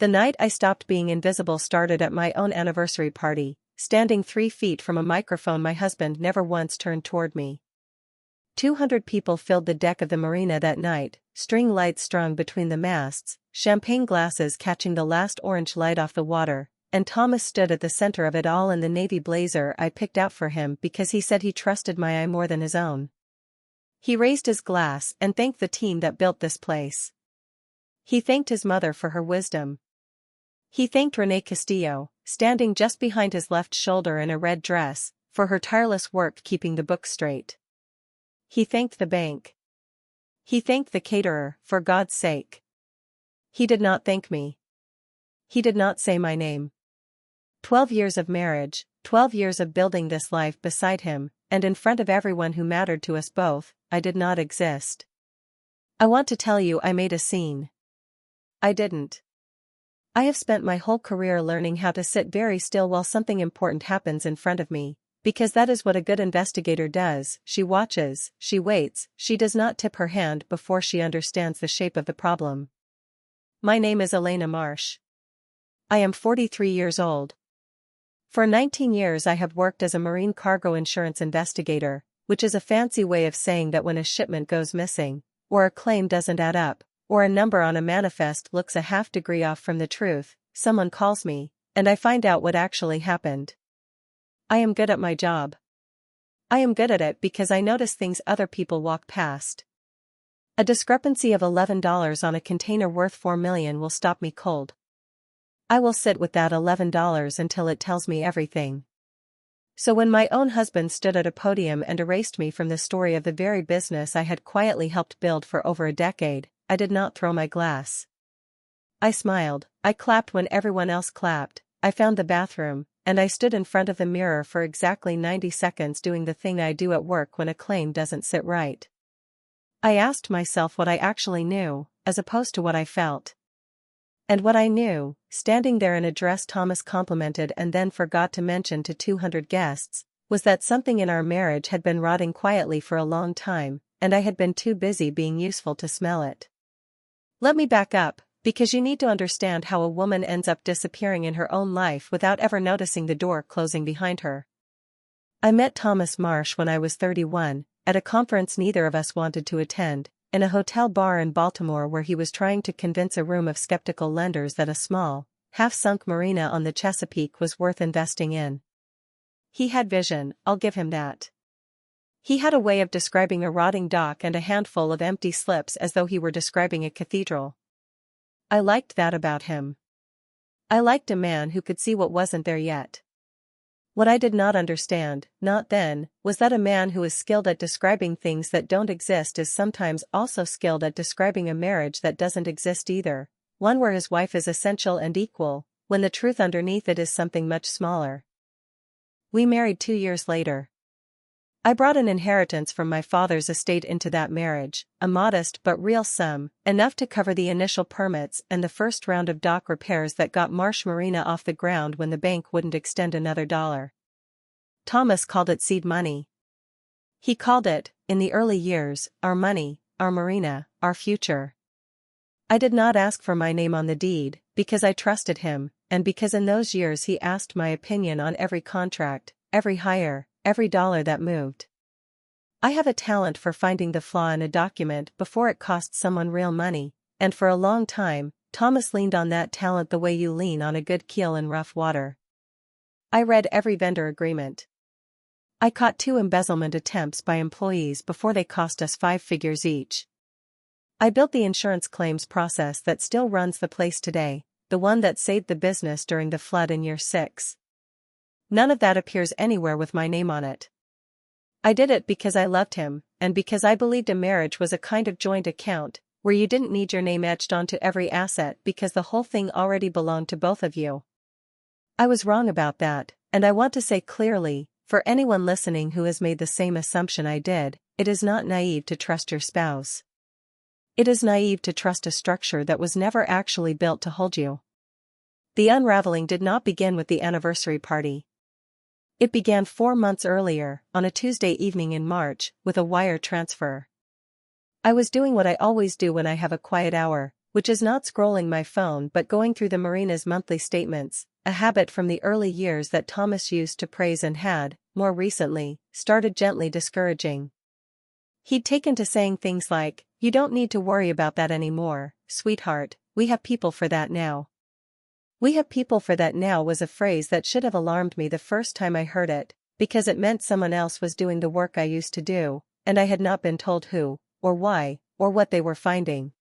The night I stopped being invisible started at my own anniversary party, standing 3 feet from a microphone my husband never once turned toward me. 200 people filled the deck of the marina that night, string lights strung between the masts, champagne glasses catching the last orange light off the water, and Thomas stood at the center of it all in the navy blazer I picked out for him because he said he trusted my eye more than his own. He raised his glass and thanked the team that built this place. He thanked his mother for her wisdom. He thanked Renee Castillo, standing just behind his left shoulder in a red dress, for her tireless work keeping the books straight. He thanked the bank. He thanked the caterer, for God's sake. He did not thank me. He did not say my name. 12 years of marriage, 12 years of building this life beside him, and in front of everyone who mattered to us both, I did not exist. I want to tell you I made a scene. I didn't. I have spent my whole career learning how to sit very still while something important happens in front of me, because that is what a good investigator does. She watches, she waits, she does not tip her hand before she understands the shape of the problem. My name is Elena Marsh. I am 43 years old. For 19 years I have worked as a marine cargo insurance investigator, which is a fancy way of saying that when a shipment goes missing, or a claim doesn't add up, or a number on a manifest looks a half degree off from the truth, someone calls me, and I find out what actually happened. I am good at my job. I am good at it because I notice things other people walk past. A discrepancy of $11 on a container worth $4 million will stop me cold. I will sit with that $11 until it tells me everything. So when my own husband stood at a podium and erased me from the story of the very business I had quietly helped build for over a decade, I did not throw my glass. I smiled, I clapped when everyone else clapped, I found the bathroom, and I stood in front of the mirror for exactly 90 seconds doing the thing I do at work when a claim doesn't sit right. I asked myself what I actually knew, as opposed to what I felt. And what I knew, standing there in a dress Thomas complimented and then forgot to mention to 200 guests, was that something in our marriage had been rotting quietly for a long time, and I had been too busy being useful to smell it. Let me back up, because you need to understand how a woman ends up disappearing in her own life without ever noticing the door closing behind her. I met Thomas Marsh when I was 31, at a conference neither of us wanted to attend, in a hotel bar in Baltimore where he was trying to convince a room of skeptical lenders that a small, half-sunk marina on the Chesapeake was worth investing in. He had vision, I'll give him that. He had a way of describing a rotting dock and a handful of empty slips as though he were describing a cathedral. I liked that about him. I liked a man who could see what wasn't there yet. What I did not understand, not then, was that a man who is skilled at describing things that don't exist is sometimes also skilled at describing a marriage that doesn't exist either, one where his wife is essential and equal, when the truth underneath it is something much smaller. We married 2 years later. I brought an inheritance from my father's estate into that marriage, a modest but real sum, enough to cover the initial permits and the first round of dock repairs that got Marsh Marina off the ground when the bank wouldn't extend another dollar. Thomas called it seed money. He called it, in the early years, our money, our marina, our future. I did not ask for my name on the deed, because I trusted him, and because in those years he asked my opinion on every contract, every hire, every dollar that moved. I have a talent for finding the flaw in a document before it costs someone real money, and for a long time, Thomas leaned on that talent the way you lean on a good keel in rough water. I read every vendor agreement. I caught 2 embezzlement attempts by employees before they cost us 5 figures each. I built the insurance claims process that still runs the place today, the one that saved the business during the flood in year 6. None of that appears anywhere with my name on it. I did it because I loved him, and because I believed a marriage was a kind of joint account, where you didn't need your name etched onto every asset because the whole thing already belonged to both of you. I was wrong about that, and I want to say clearly, for anyone listening who has made the same assumption I did, it is not naive to trust your spouse. It is naive to trust a structure that was never actually built to hold you. The unraveling did not begin with the anniversary party. It began 4 months earlier, on a Tuesday evening in March, with a wire transfer. I was doing what I always do when I have a quiet hour, which is not scrolling my phone but going through the marina's monthly statements, a habit from the early years that Thomas used to praise and had, more recently, started gently discouraging. He'd taken to saying things like, "You don't need to worry about that anymore, sweetheart, we have people for that now." "We have people for that now" was a phrase that should have alarmed me the first time I heard it, because it meant someone else was doing the work I used to do, and I had not been told who, or why, or what they were finding.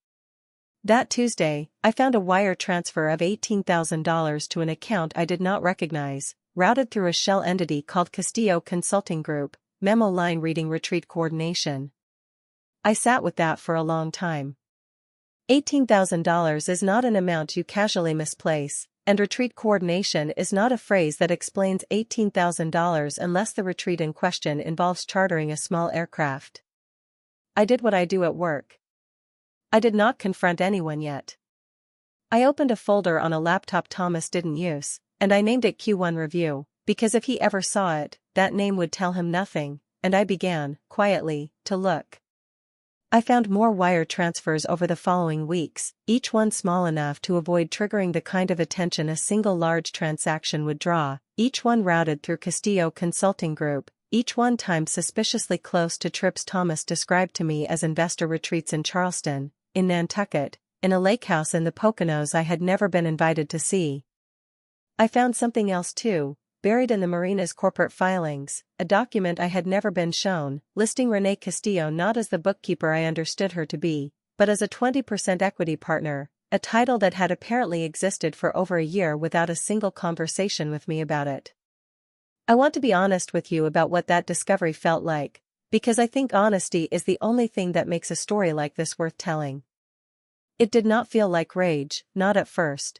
That Tuesday, I found a wire transfer of $18,000 to an account I did not recognize, routed through a shell entity called Castillo Consulting Group, memo line reading retreat coordination. I sat with that for a long time. $18,000 is not an amount you casually misplace, and retreat coordination is not a phrase that explains $18,000 unless the retreat in question involves chartering a small aircraft. I did what I do at work. I did not confront anyone yet. I opened a folder on a laptop Thomas didn't use, and I named it Q1 Review, because if he ever saw it, that name would tell him nothing, and I began, quietly, to look. I found more wire transfers over the following weeks, each one small enough to avoid triggering the kind of attention a single large transaction would draw, each one routed through Castillo Consulting Group, each one timed suspiciously close to trips Thomas described to me as investor retreats in Charleston, in Nantucket, in a lake house in the Poconos I had never been invited to see. I found something else too, buried in the marina's corporate filings, a document I had never been shown, listing Renée Castillo not as the bookkeeper I understood her to be, but as a 20% equity partner, a title that had apparently existed for over a year without a single conversation with me about it. I want to be honest with you about what that discovery felt like, because I think honesty is the only thing that makes a story like this worth telling. It did not feel like rage, not at first.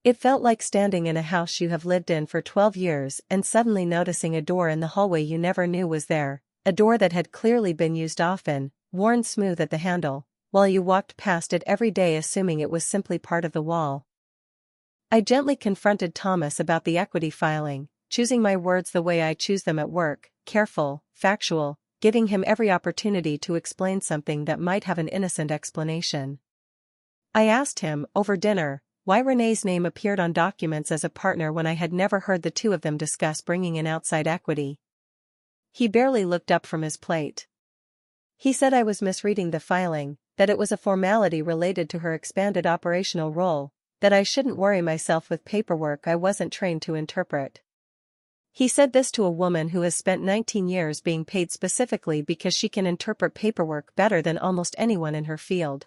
It felt like standing in a house you have lived in for 12 years and suddenly noticing a door in the hallway you never knew was there, a door that had clearly been used often, worn smooth at the handle, while you walked past it every day assuming it was simply part of the wall. I gently confronted Thomas about the equity filing, choosing my words the way I choose them at work, careful, factual, giving him every opportunity to explain something that might have an innocent explanation. I asked him, over dinner, why Renée's name appeared on documents as a partner when I had never heard the two of them discuss bringing in outside equity. He barely looked up from his plate. He said I was misreading the filing, that it was a formality related to her expanded operational role, that I shouldn't worry myself with paperwork I wasn't trained to interpret. He said this to a woman who has spent 19 years being paid specifically because she can interpret paperwork better than almost anyone in her field.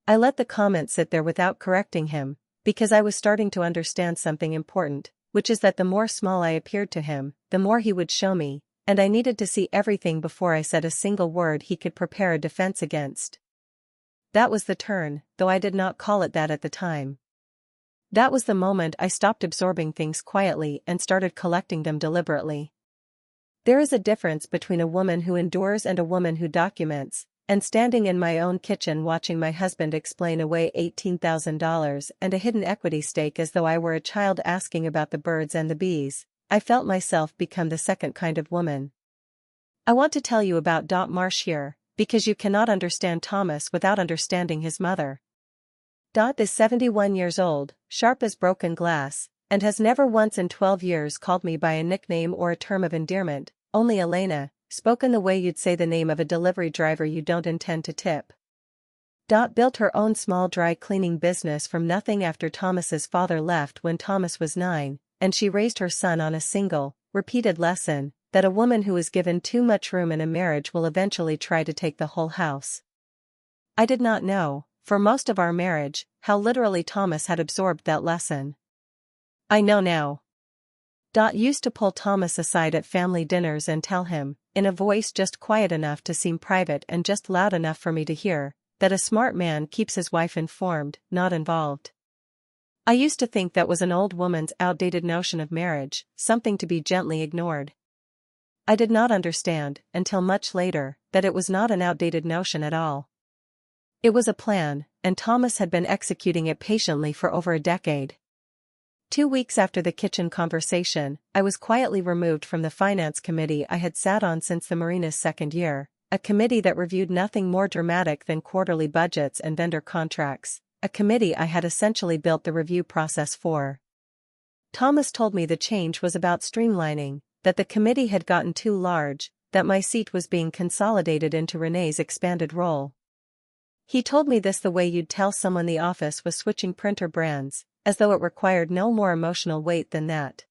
I let the comment sit there without correcting him, because I was starting to understand something important, which is that the more small I appeared to him, the more he would show me, and I needed to see everything before I said a single word he could prepare a defense against. That was the turn, though I did not call it that at the time. That was the moment I stopped absorbing things quietly and started collecting them deliberately. There is a difference between a woman who endures and a woman who documents, and standing in my own kitchen watching my husband explain away $18,000 and a hidden equity stake as though I were a child asking about the birds and the bees, I felt myself become the second kind of woman. I want to tell you about Marsh here, because you cannot understand Thomas without understanding his mother. Is 71 years old, sharp as broken glass, and has never once in 12 years called me by a nickname or a term of endearment, only Elena, spoken the way you'd say the name of a delivery driver you don't intend to tip. Built her own small dry cleaning business from nothing after Thomas's father left when Thomas was 9, and she raised her son on a single, repeated lesson, that a woman who is given too much room in a marriage will eventually try to take the whole house. I did not know, for most of our marriage, how literally Thomas had absorbed that lesson. I know now. Used to pull Thomas aside at family dinners and tell him, in a voice just quiet enough to seem private and just loud enough for me to hear, that a smart man keeps his wife informed, not involved. I used to think that was an old woman's outdated notion of marriage, something to be gently ignored. I did not understand, until much later, that it was not an outdated notion at all. It was a plan, and Thomas had been executing it patiently for over a decade. 2 weeks after the kitchen conversation, I was quietly removed from the finance committee I had sat on since the marina's second year, a committee that reviewed nothing more dramatic than quarterly budgets and vendor contracts, a committee I had essentially built the review process for. Thomas told me the change was about streamlining, that the committee had gotten too large, that my seat was being consolidated into Renee's expanded role. He told me this the way you'd tell someone the office was switching printer brands, as though it required no more emotional weight than that.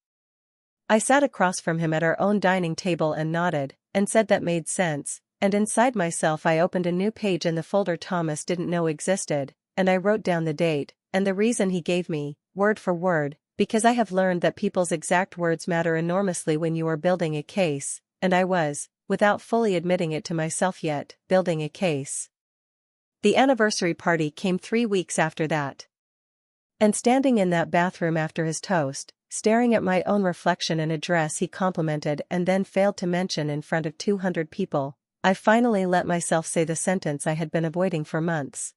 I sat across from him at our own dining table and nodded, and said that made sense, and inside myself I opened a new page in the folder Thomas didn't know existed, and I wrote down the date, and the reason he gave me, word for word, because I have learned that people's exact words matter enormously when you are building a case, and I was, without fully admitting it to myself yet, building a case. The anniversary party came 3 weeks after that. And standing in that bathroom after his toast, staring at my own reflection in a dress he complimented and then failed to mention in front of 200 people, I finally let myself say the sentence I had been avoiding for months.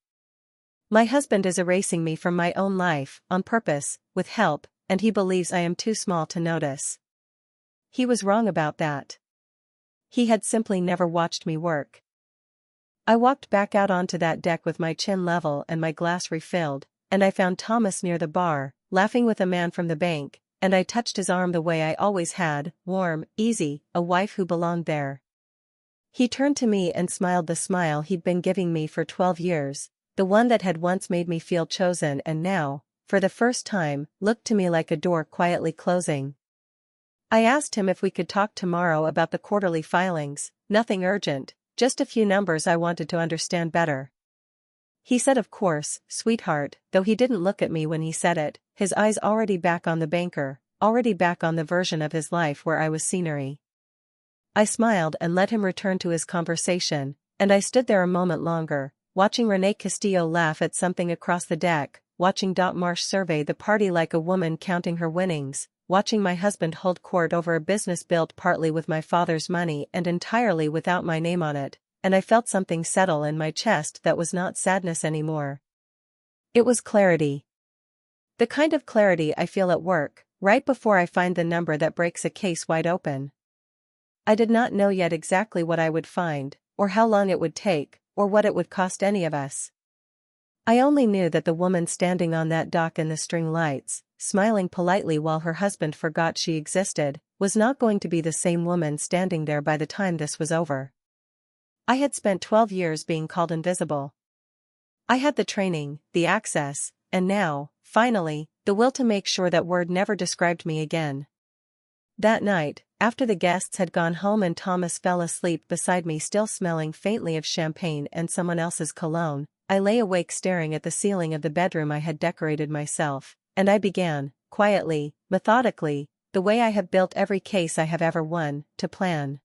My husband is erasing me from my own life, on purpose, with help, and he believes I am too small to notice. He was wrong about that. He had simply never watched me work. I walked back out onto that deck with my chin level and my glass refilled, and I found Thomas near the bar, laughing with a man from the bank, and I touched his arm the way I always had, warm, easy, a wife who belonged there. He turned to me and smiled the smile he'd been giving me for 12 years, the one that had once made me feel chosen and now, for the first time, looked to me like a door quietly closing. I asked him if we could talk tomorrow about the quarterly filings, nothing urgent, just a few numbers I wanted to understand better. He said of course, sweetheart, though he didn't look at me when he said it, his eyes already back on the banker, already back on the version of his life where I was scenery. I smiled and let him return to his conversation, and I stood there a moment longer, watching Renee Castillo laugh at something across the deck, watching Dot Marsh survey the party like a woman counting her winnings, watching my husband hold court over a business built partly with my father's money and entirely without my name on it, and I felt something settle in my chest that was not sadness anymore. It was clarity. The kind of clarity I feel at work, right before I find the number that breaks a case wide open. I did not know yet exactly what I would find, or how long it would take, or what it would cost any of us. I only knew that the woman standing on that dock in the string lights, smiling politely while her husband forgot she existed, was not going to be the same woman standing there by the time this was over. I had spent 12 years being called invisible. I had the training, the access, and now, finally, the will to make sure that word never described me again. That night, after the guests had gone home and Thomas fell asleep beside me still smelling faintly of champagne and someone else's cologne, I lay awake staring at the ceiling of the bedroom I had decorated myself, and I began, quietly, methodically, the way I have built every case I have ever won, to plan.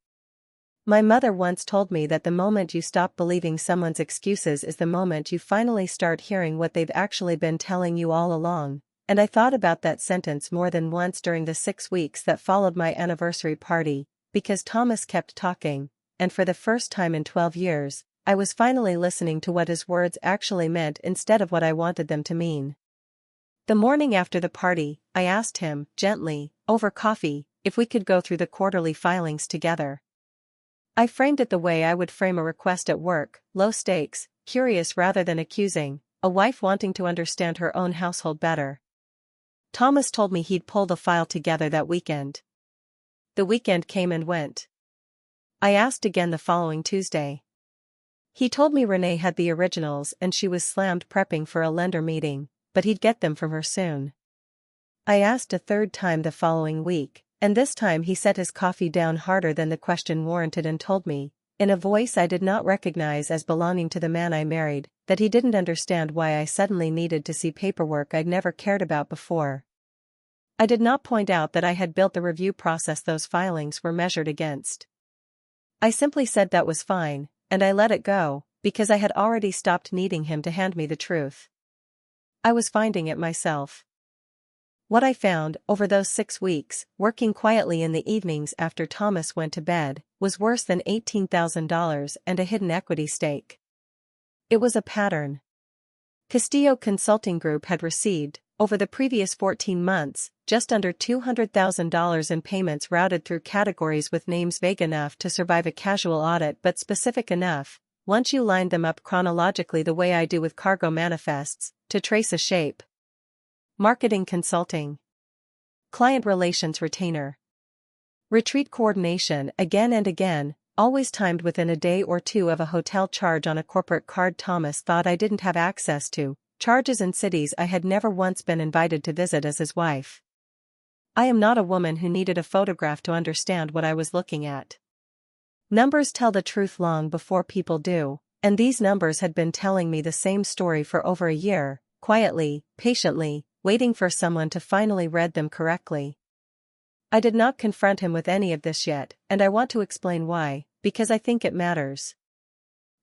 My mother once told me that the moment you stop believing someone's excuses is the moment you finally start hearing what they've actually been telling you all along, and I thought about that sentence more than once during the 6 weeks that followed my anniversary party, because Thomas kept talking, and for the first time in 12 years, I was finally listening to what his words actually meant instead of what I wanted them to mean. The morning after the party, I asked him, gently, over coffee, if we could go through the quarterly filings together. I framed it the way I would frame a request at work, low stakes, curious rather than accusing, a wife wanting to understand her own household better. Thomas told me he'd pull the file together that weekend. The weekend came and went. I asked again the following Tuesday. He told me Renee had the originals and she was slammed prepping for a lender meeting, but he'd get them from her soon. I asked a third time the following week, and this time he set his coffee down harder than the question warranted and told me, in a voice I did not recognize as belonging to the man I married, that he didn't understand why I suddenly needed to see paperwork I'd never cared about before. I did not point out that I had built the review process those filings were measured against. I simply said that was fine, and I let it go, because I had already stopped needing him to hand me the truth. I was finding it myself. What I found, over those 6 weeks, working quietly in the evenings after Thomas went to bed, was worse than $18,000 and a hidden equity stake. It was a pattern. Castillo Consulting Group had received, Over the previous 14 months, just under $200,000 in payments routed through categories with names vague enough to survive a casual audit but specific enough, once you lined them up chronologically the way I do with cargo manifests, to trace a shape. Marketing consulting. Client relations retainer. Retreat coordination again and again, always timed within a day or two of a hotel charge on a corporate card Thomas thought I didn't have access to, charges in cities I had never once been invited to visit as his wife. I am not a woman who needed a photograph to understand what I was looking at. Numbers tell the truth long before people do, and these numbers had been telling me the same story for over a year, quietly, patiently, waiting for someone to finally read them correctly. I did not confront him with any of this yet, and I want to explain why, because I think it matters.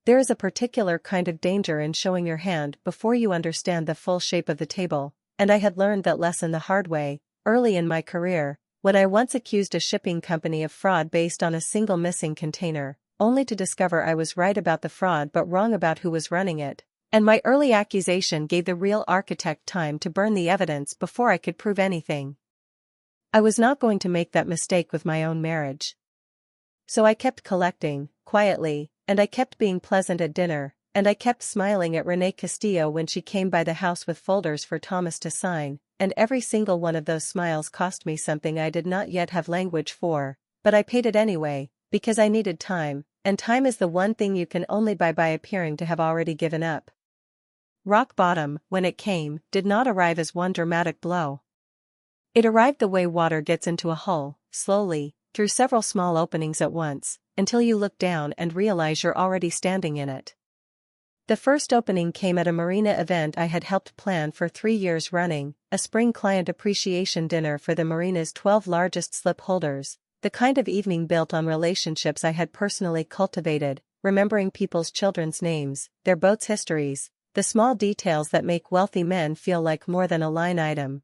There is a particular kind of danger in showing your hand before you understand the full shape of the table, and I had learned that lesson the hard way, early in my career, when I once accused a shipping company of fraud based on a single missing container, only to discover I was right about the fraud but wrong about who was running it, and my early accusation gave the real architect time to burn the evidence before I could prove anything. I was not going to make that mistake with my own marriage. So I kept collecting, quietly, and I kept being pleasant at dinner, and I kept smiling at Renee Castillo when she came by the house with folders for Thomas to sign, and every single one of those smiles cost me something I did not yet have language for, but I paid it anyway, because I needed time, and time is the one thing you can only buy by appearing to have already given up. Rock bottom, when it came, did not arrive as one dramatic blow. It arrived the way water gets into a hull, slowly, through several small openings at once, until you look down and realize you're already standing in it. The first opening came at a marina event I had helped plan for 3 years running, a spring client appreciation dinner for the marina's 12 largest slip holders, the kind of evening built on relationships I had personally cultivated, remembering people's children's names, their boats' histories, the small details that make wealthy men feel like more than a line item.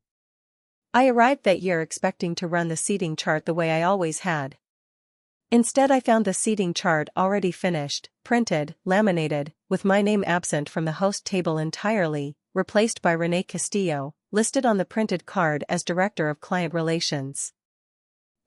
I arrived that year expecting to run the seating chart the way I always had. Instead I found the seating chart already finished, printed, laminated, with my name absent from the host table entirely, replaced by Renee Castillo, listed on the printed card as Director of Client Relations.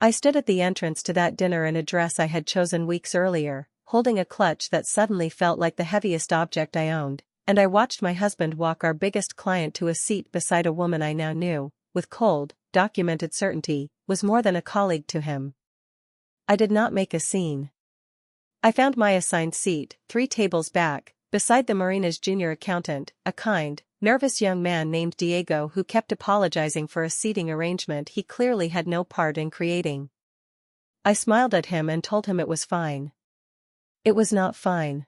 I stood at the entrance to that dinner in a dress I had chosen weeks earlier, holding a clutch that suddenly felt like the heaviest object I owned, and I watched my husband walk our biggest client to a seat beside a woman I now knew, with cold, documented certainty, was more than a colleague to him. I did not make a scene. I found my assigned seat, 3 tables back, beside the marina's junior accountant, a kind, nervous young man named Diego who kept apologizing for a seating arrangement he clearly had no part in creating. I smiled at him and told him it was fine. It was not fine.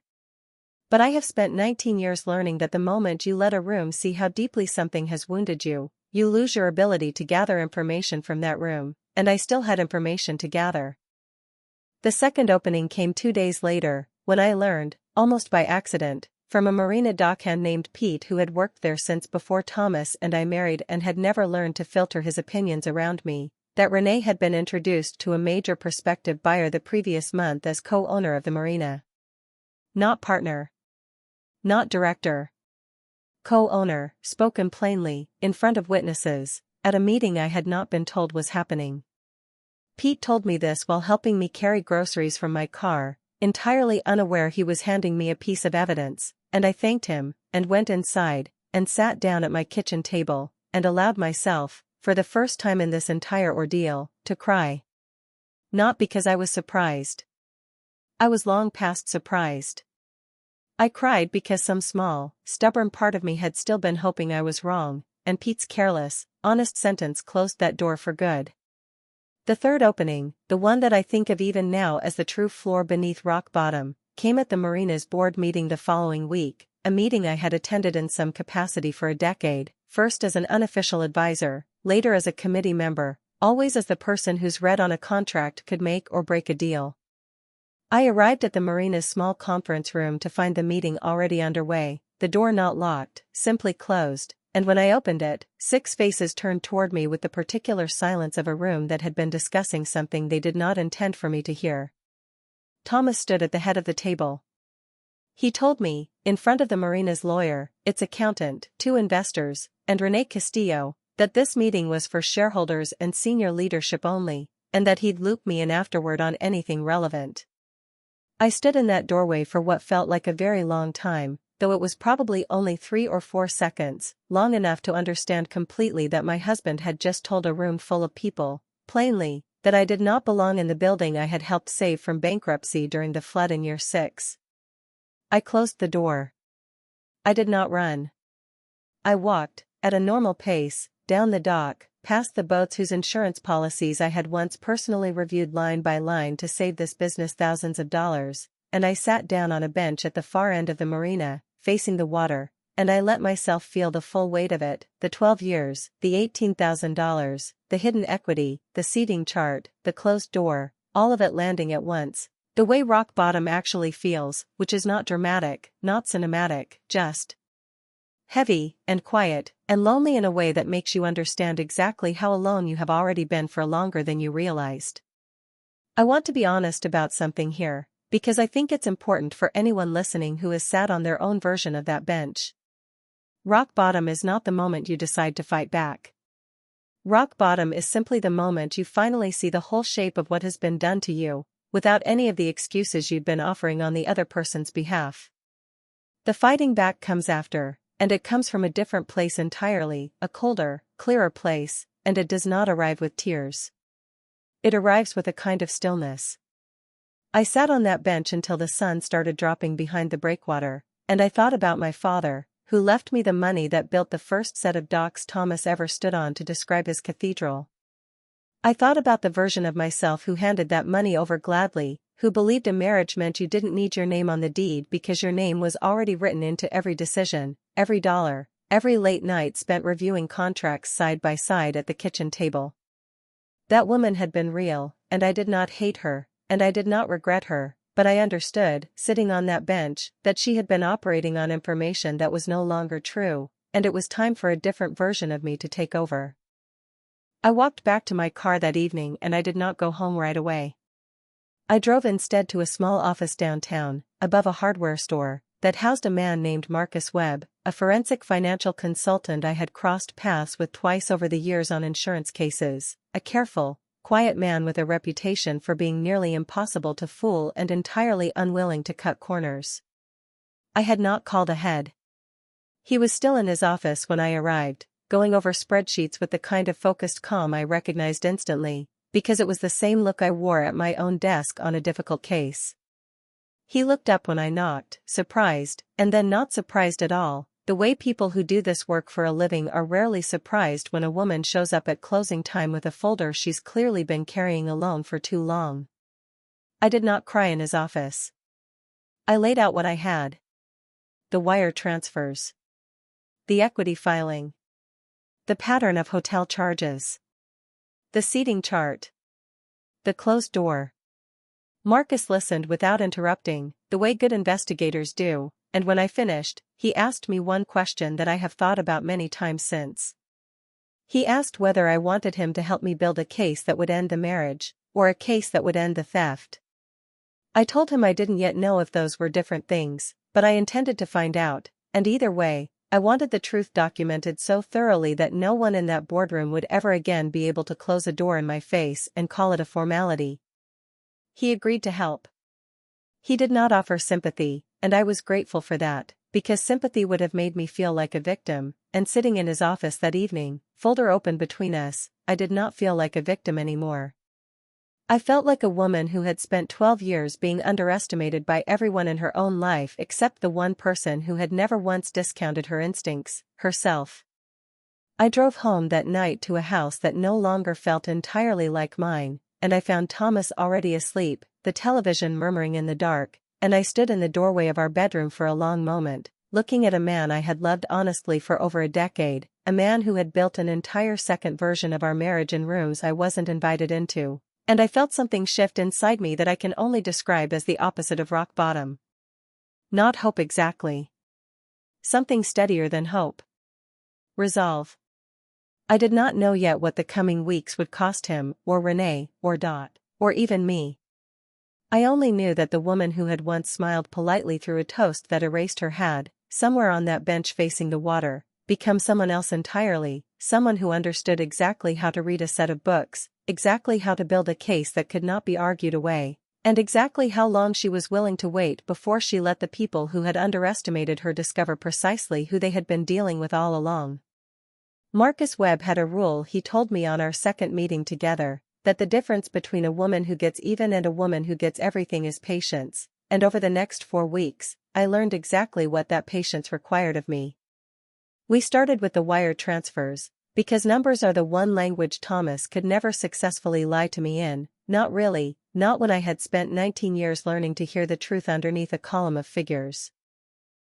But I have spent 19 years learning that the moment you let a room see how deeply something has wounded you, you lose your ability to gather information from that room, and I still had information to gather. The second opening came 2 days later, when I learned, almost by accident, from a marina dockhand named Pete who had worked there since before Thomas and I married and had never learned to filter his opinions around me, that Renee had been introduced to a major prospective buyer the previous month as co-owner of the marina. Not partner. Not director. Co-owner, spoken plainly, in front of witnesses, at a meeting I had not been told was happening. Pete told me this while helping me carry groceries from my car, entirely unaware he was handing me a piece of evidence, and I thanked him, and went inside, and sat down at my kitchen table, and allowed myself, for the first time in this entire ordeal, to cry. Not because I was surprised. I was long past surprised. I cried because some small, stubborn part of me had still been hoping I was wrong, and Pete's careless, honest sentence closed that door for good. The third opening, the one that I think of even now as the true floor beneath rock bottom, came at the marina's board meeting the following week, a meeting I had attended in some capacity for a decade, first as an unofficial advisor, later as a committee member, always as the person whose read on a contract could make or break a deal. I arrived at the marina's small conference room to find the meeting already underway, the door not locked, simply closed, and when I opened it, 6 faces turned toward me with the particular silence of a room that had been discussing something they did not intend for me to hear. Thomas stood at the head of the table. He told me, in front of the marina's lawyer, its accountant, 2 investors, and Renee Castillo, that this meeting was for shareholders and senior leadership only, and that he'd loop me in afterward on anything relevant. I stood in that doorway for what felt like a very long time, though it was probably only 3 or 4 seconds, long enough to understand completely that my husband had just told a room full of people, plainly, that I did not belong in the building I had helped save from bankruptcy during the flood in year 6. I closed the door. I did not run. I walked, at a normal pace, down the dock, past the boats whose insurance policies I had once personally reviewed line by line to save this business thousands of dollars, and I sat down on a bench at the far end of the marina, facing the water, and I let myself feel the full weight of it, the 12 years, the $18,000, the hidden equity, the seating chart, the closed door, all of it landing at once, the way rock bottom actually feels, which is not dramatic, not cinematic, just heavy, and quiet, and lonely in a way that makes you understand exactly how alone you have already been for longer than you realized. I want to be honest about something here, because I think it's important for anyone listening who has sat on their own version of that bench. Rock bottom is not the moment you decide to fight back. Rock bottom is simply the moment you finally see the whole shape of what has been done to you, without any of the excuses you'd been offering on the other person's behalf. The fighting back comes after, and it comes from a different place entirely, a colder, clearer place, and it does not arrive with tears. It arrives with a kind of stillness. I sat on that bench until the sun started dropping behind the breakwater, and I thought about my father, who left me the money that built the first set of docks Thomas ever stood on to describe his cathedral. I thought about the version of myself who handed that money over gladly, who believed a marriage meant you didn't need your name on the deed because your name was already written into every decision, every dollar, every late night spent reviewing contracts side by side at the kitchen table. That woman had been real, and I did not hate her, and I did not regret her, but I understood, sitting on that bench, that she had been operating on information that was no longer true, and it was time for a different version of me to take over. I walked back to my car that evening and I did not go home right away. I drove instead to a small office downtown, above a hardware store, that housed a man named Marcus Webb, a forensic financial consultant I had crossed paths with twice over the years on insurance cases, a careful, quiet man with a reputation for being nearly impossible to fool and entirely unwilling to cut corners. I had not called ahead. He was still in his office when I arrived, going over spreadsheets with the kind of focused calm I recognized instantly, because it was the same look I wore at my own desk on a difficult case. He looked up when I knocked, surprised, and then not surprised at all, the way people who do this work for a living are rarely surprised when a woman shows up at closing time with a folder she's clearly been carrying alone for too long. I did not cry in his office. I laid out what I had. The wire transfers. The equity filing. The pattern of hotel charges. The seating chart. The closed door. Marcus listened without interrupting, the way good investigators do, and when I finished, he asked me one question that I have thought about many times since. He asked whether I wanted him to help me build a case that would end the marriage, or a case that would end the theft. I told him I didn't yet know if those were different things, but I intended to find out, and either way, I wanted the truth documented so thoroughly that no one in that boardroom would ever again be able to close a door in my face and call it a formality. He agreed to help. He did not offer sympathy, and I was grateful for that, because sympathy would have made me feel like a victim, and sitting in his office that evening, folder open between us, I did not feel like a victim anymore. I felt like a woman who had spent 12 years being underestimated by everyone in her own life except the one person who had never once discounted her instincts, herself. I drove home that night to a house that no longer felt entirely like mine, and I found Thomas already asleep, the television murmuring in the dark, and I stood in the doorway of our bedroom for a long moment, looking at a man I had loved honestly for over a decade, a man who had built an entire second version of our marriage in rooms I wasn't invited into. And I felt something shift inside me that I can only describe as the opposite of rock bottom. Not hope exactly. Something steadier than hope. Resolve. I did not know yet what the coming weeks would cost him, or Renee, or Dot, or even me. I only knew that the woman who had once smiled politely through a toast that erased her had, somewhere on that bench facing the water, become someone else entirely, someone who understood exactly how to read a set of books, exactly how to build a case that could not be argued away, and exactly how long she was willing to wait before she let the people who had underestimated her discover precisely who they had been dealing with all along. Marcus Webb had a rule he told me on our second meeting together, that the difference between a woman who gets even and a woman who gets everything is patience, and over the next 4 weeks, I learned exactly what that patience required of me. We started with the wire transfers, because numbers are the one language Thomas could never successfully lie to me in, not really, not when I had spent 19 years learning to hear the truth underneath a column of figures.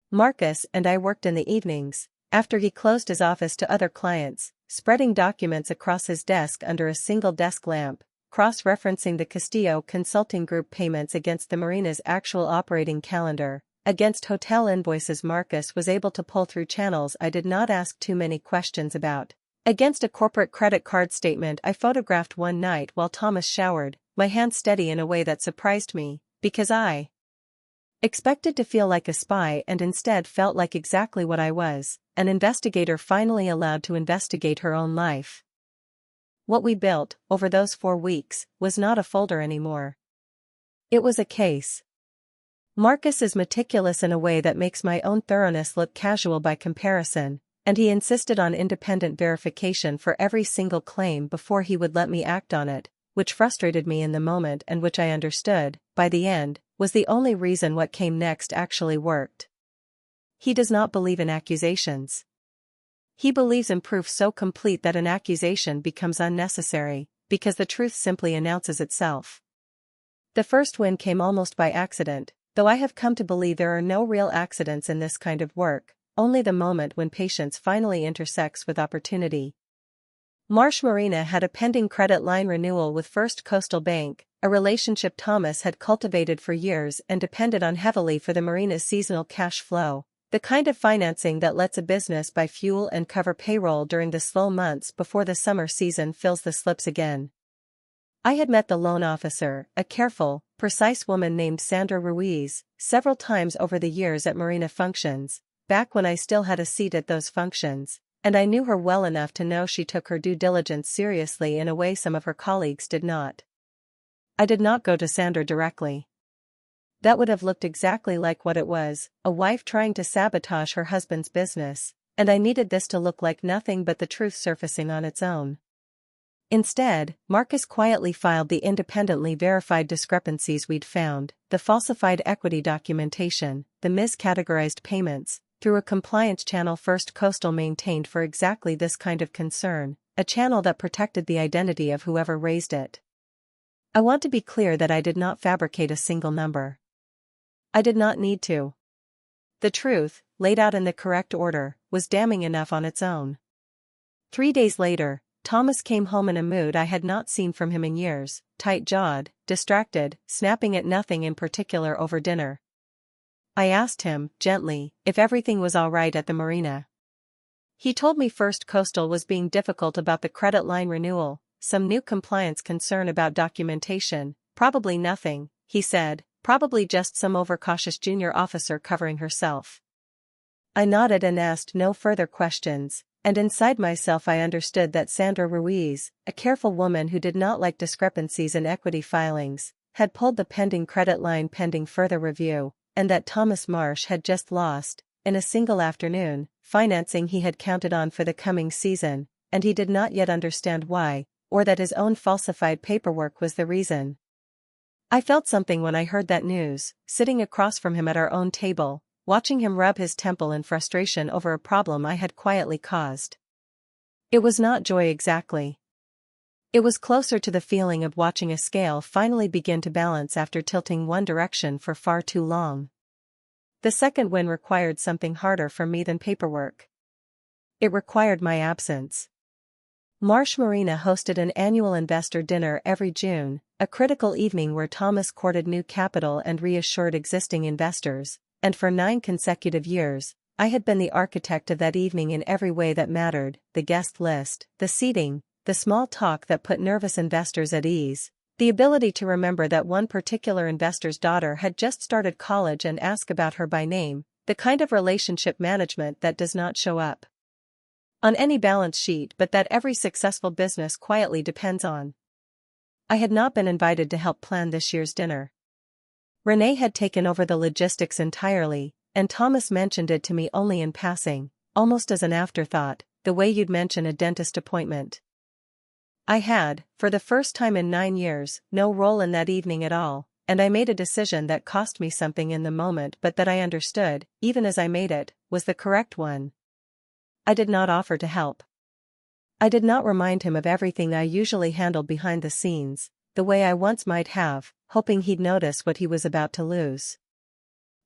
Marcus and I worked in the evenings, after he closed his office to other clients, spreading documents across his desk under a single desk lamp, cross-referencing the Castillo Consulting Group payments against the marina's actual operating calendar. Against hotel invoices Marcus was able to pull through channels I did not ask too many questions about. Against a corporate credit card statement I photographed one night while Thomas showered, my hand steady in a way that surprised me, because I expected to feel like a spy and instead felt like exactly what I was, an investigator finally allowed to investigate her own life. What we built, over those 4 weeks, was not a folder anymore. It was a case. Marcus is meticulous in a way that makes my own thoroughness look casual by comparison, and he insisted on independent verification for every single claim before he would let me act on it, which frustrated me in the moment and which I understood, by the end, was the only reason what came next actually worked. He does not believe in accusations. He believes in proof so complete that an accusation becomes unnecessary, because the truth simply announces itself. The first win came almost by accident, though I have come to believe there are no real accidents in this kind of work, only the moment when patience finally intersects with opportunity. Marsh Marina had a pending credit line renewal with First Coastal Bank, a relationship Thomas had cultivated for years and depended on heavily for the marina's seasonal cash flow, the kind of financing that lets a business buy fuel and cover payroll during the slow months before the summer season fills the slips again. I had met the loan officer, a careful, precise woman named Sandra Ruiz, several times over the years at marina functions, back when I still had a seat at those functions, and I knew her well enough to know she took her due diligence seriously in a way some of her colleagues did not. I did not go to Sandra directly. That would have looked exactly like what it was, a wife trying to sabotage her husband's business, and I needed this to look like nothing but the truth surfacing on its own. Instead, Marcus quietly filed the independently verified discrepancies we'd found, the falsified equity documentation, the miscategorized payments, through a compliance channel First Coastal maintained for exactly this kind of concern, a channel that protected the identity of whoever raised it. I want to be clear that I did not fabricate a single number. I did not need to. The truth, laid out in the correct order, was damning enough on its own. 3 days later, Thomas came home in a mood I had not seen from him in years, tight-jawed, distracted, snapping at nothing in particular over dinner. I asked him, gently, if everything was all right at the marina. He told me First Coastal was being difficult about the credit line renewal, some new compliance concern about documentation, probably nothing, he said, probably just some overcautious junior officer covering herself. I nodded and asked no further questions, and inside myself I understood that Sandra Ruiz, a careful woman who did not like discrepancies in equity filings, had pulled the pending credit line pending further review, and that Thomas Marsh had just lost, in a single afternoon, financing he had counted on for the coming season, and he did not yet understand why, or that his own falsified paperwork was the reason. I felt something when I heard that news, sitting across from him at our own table, watching him rub his temple in frustration over a problem I had quietly caused. It was not joy exactly. It was closer to the feeling of watching a scale finally begin to balance after tilting one direction for far too long. The second win required something harder from me than paperwork. It required my absence. Marsh Marina hosted an annual investor dinner every June, a critical evening where Thomas courted new capital and reassured existing investors, and for 9 consecutive years, I had been the architect of that evening in every way that mattered, the guest list, the seating, the small talk that put nervous investors at ease, the ability to remember that one particular investor's daughter had just started college and ask about her by name, the kind of relationship management that does not show up on any balance sheet but that every successful business quietly depends on. I had not been invited to help plan this year's dinner. Renee had taken over the logistics entirely, and Thomas mentioned it to me only in passing, almost as an afterthought, the way you'd mention a dentist appointment. I had, for the first time in 9 years, no role in that evening at all, and I made a decision that cost me something in the moment but that I understood, even as I made it, was the correct one. I did not offer to help. I did not remind him of everything I usually handled behind the scenes, the way I once might have, hoping he'd notice what he was about to lose.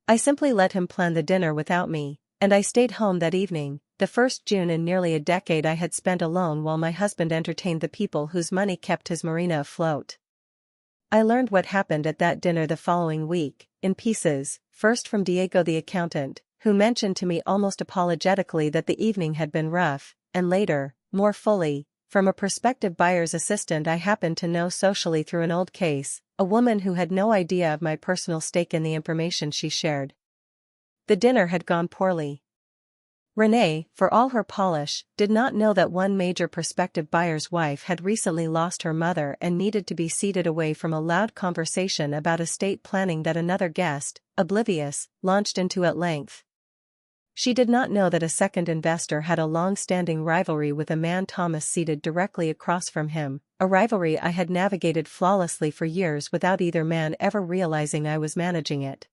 I simply let him plan the dinner without me, and I stayed home that evening, the first June in nearly a decade I had spent alone while my husband entertained the people whose money kept his marina afloat. I learned what happened at that dinner the following week, in pieces, first from Diego the accountant, who mentioned to me almost apologetically that the evening had been rough, and later, more fully, from a prospective buyer's assistant I happened to know socially through an old case, a woman who had no idea of my personal stake in the information she shared. The dinner had gone poorly. Renee, for all her polish, did not know that one major prospective buyer's wife had recently lost her mother and needed to be seated away from a loud conversation about estate planning that another guest, oblivious, launched into at length. She did not know that a second investor had a long-standing rivalry with a man Thomas seated directly across from him, a rivalry I had navigated flawlessly for years without either man ever realizing I was managing it.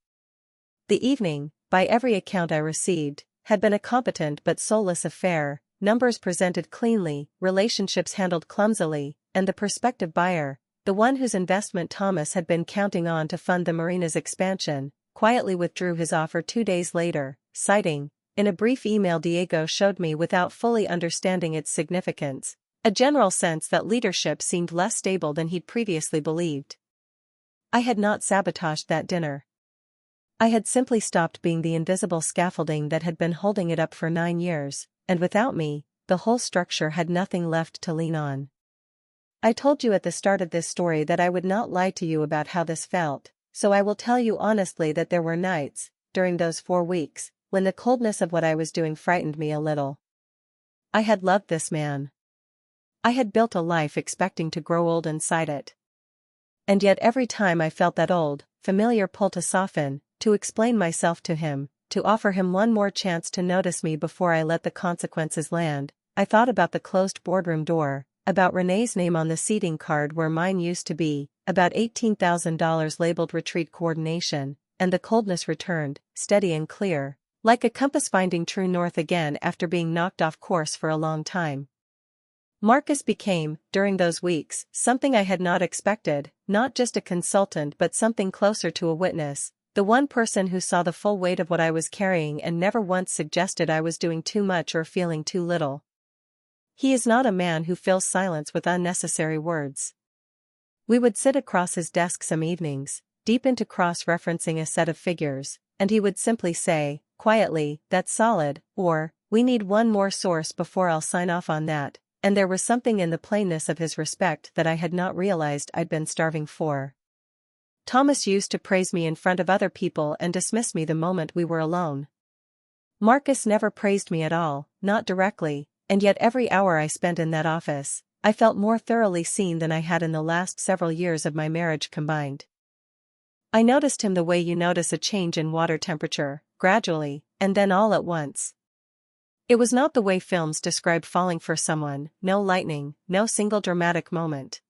The evening, by every account I received, had been a competent but soulless affair, numbers presented cleanly, relationships handled clumsily, and the prospective buyer, the one whose investment Thomas had been counting on to fund the marina's expansion, quietly withdrew his offer 2 days later, citing, in a brief email Diego showed me without fully understanding its significance, a general sense that leadership seemed less stable than he'd previously believed. I had not sabotaged that dinner. I had simply stopped being the invisible scaffolding that had been holding it up for 9 years, and without me, the whole structure had nothing left to lean on. I told you at the start of this story that I would not lie to you about how this felt, so I will tell you honestly that there were nights, during those 4 weeks, when the coldness of what I was doing frightened me a little. I had loved this man. I had built a life expecting to grow old inside it. And yet every time I felt that old, familiar pull to soften, to explain myself to him, to offer him one more chance to notice me before I let the consequences land, I thought about the closed boardroom door, about Renee's name on the seating card where mine used to be, about $18,000 labeled retreat coordination, and the coldness returned, steady and clear, like a compass finding true north again after being knocked off course for a long time. Marcus became, during those weeks, something I had not expected, not just a consultant but something closer to a witness, the one person who saw the full weight of what I was carrying and never once suggested I was doing too much or feeling too little. He is not a man who fills silence with unnecessary words. We would sit across his desk some evenings, deep into cross-referencing a set of figures, and he would simply say, quietly, "That's solid," or, "We need one more source before I'll sign off on that," and there was something in the plainness of his respect that I had not realized I'd been starving for. Thomas used to praise me in front of other people and dismiss me the moment we were alone. Marcus never praised me at all, not directly, and yet every hour I spent in that office, I felt more thoroughly seen than I had in the last several years of my marriage combined. I noticed him the way you notice a change in water temperature, gradually, and then all at once. It was not the way films describe falling for someone, no lightning, no single dramatic moment.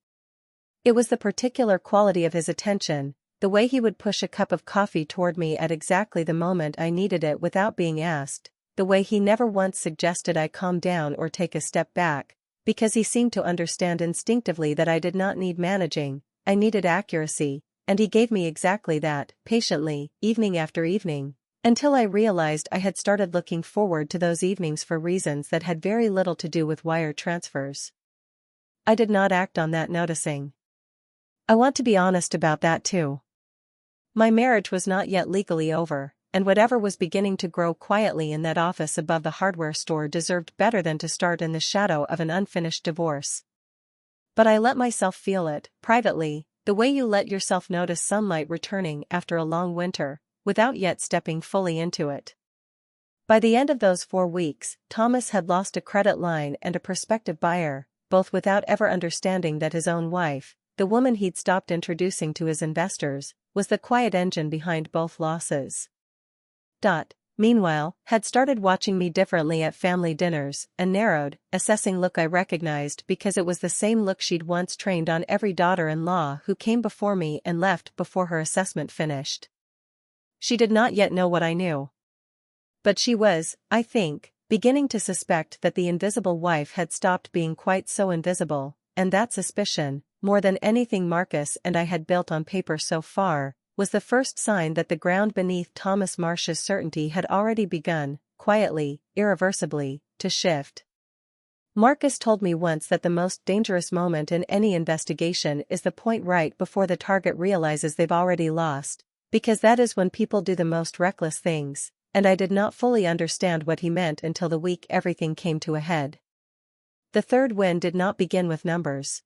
It was the particular quality of his attention, the way he would push a cup of coffee toward me at exactly the moment I needed it without being asked, the way he never once suggested I calm down or take a step back, because he seemed to understand instinctively that I did not need managing, I needed accuracy, and he gave me exactly that, patiently, evening after evening, until I realized I had started looking forward to those evenings for reasons that had very little to do with wire transfers. I did not act on that noticing. I want to be honest about that too. My marriage was not yet legally over, and whatever was beginning to grow quietly in that office above the hardware store deserved better than to start in the shadow of an unfinished divorce. But I let myself feel it, privately, the way you let yourself notice sunlight returning after a long winter, without yet stepping fully into it. By the end of those 4 weeks, Thomas had lost a credit line and a prospective buyer, both without ever understanding that his own wife, the woman he'd stopped introducing to his investors, was the quiet engine behind both losses. Meanwhile, had started watching me differently at family dinners, a narrowed, assessing look I recognized because it was the same look she'd once trained on every daughter-in-law who came before me and left before her assessment finished. She did not yet know what I knew. But she was, I think, beginning to suspect that the invisible wife had stopped being quite so invisible, and that suspicion, more than anything Marcus and I had built on paper so far, was the first sign that the ground beneath Thomas Marsh's certainty had already begun, quietly, irreversibly, to shift. Marcus told me once that the most dangerous moment in any investigation is the point right before the target realizes they've already lost, because that is when people do the most reckless things, and I did not fully understand what he meant until the week everything came to a head. The third win did not begin with numbers.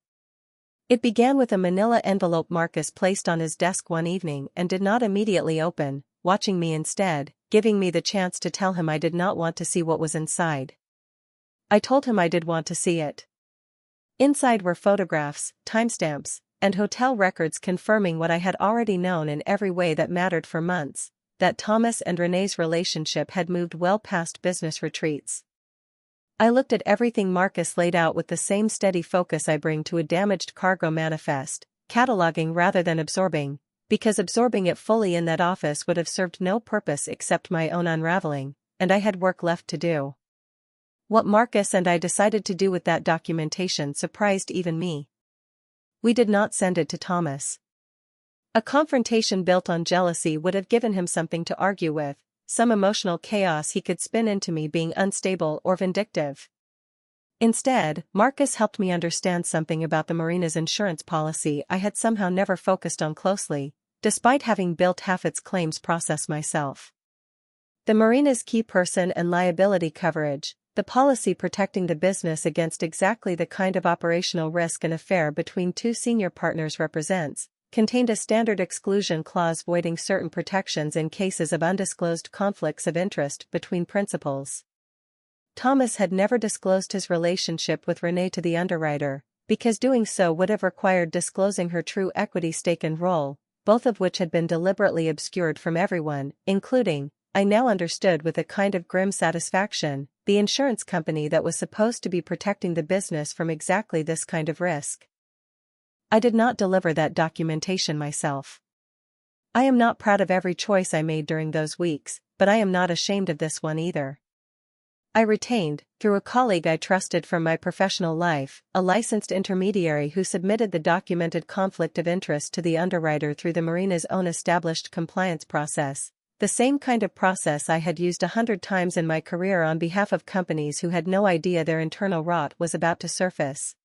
It began with a manila envelope Marcus placed on his desk one evening and did not immediately open, watching me instead, giving me the chance to tell him I did not want to see what was inside. I told him I did want to see it. Inside were photographs, timestamps, and hotel records confirming what I had already known in every way that mattered for months, that Thomas and Renee's relationship had moved well past business retreats. I looked at everything Marcus laid out with the same steady focus I bring to a damaged cargo manifest, cataloging rather than absorbing, because absorbing it fully in that office would have served no purpose except my own unraveling, and I had work left to do. What Marcus and I decided to do with that documentation surprised even me. We did not send it to Thomas. A confrontation built on jealousy would have given him something to argue with, some emotional chaos he could spin into me being unstable or vindictive. Instead, Marcus helped me understand something about the Marina's insurance policy I had somehow never focused on closely, despite having built half its claims process myself. The Marina's key person and liability coverage, the policy protecting the business against exactly the kind of operational risk an affair between two senior partners represents, contained a standard exclusion clause voiding certain protections in cases of undisclosed conflicts of interest between principals. Thomas had never disclosed his relationship with Renee to the underwriter, because doing so would have required disclosing her true equity stake and role, both of which had been deliberately obscured from everyone, including, I now understood with a kind of grim satisfaction, the insurance company that was supposed to be protecting the business from exactly this kind of risk. I did not deliver that documentation myself. I am not proud of every choice I made during those weeks, but I am not ashamed of this one either. I retained, through a colleague I trusted from my professional life, a licensed intermediary who submitted the documented conflict of interest to the underwriter through the Marina's own established compliance process, the same kind of process I had used 100 times in my career on behalf of companies who had no idea their internal rot was about to surface.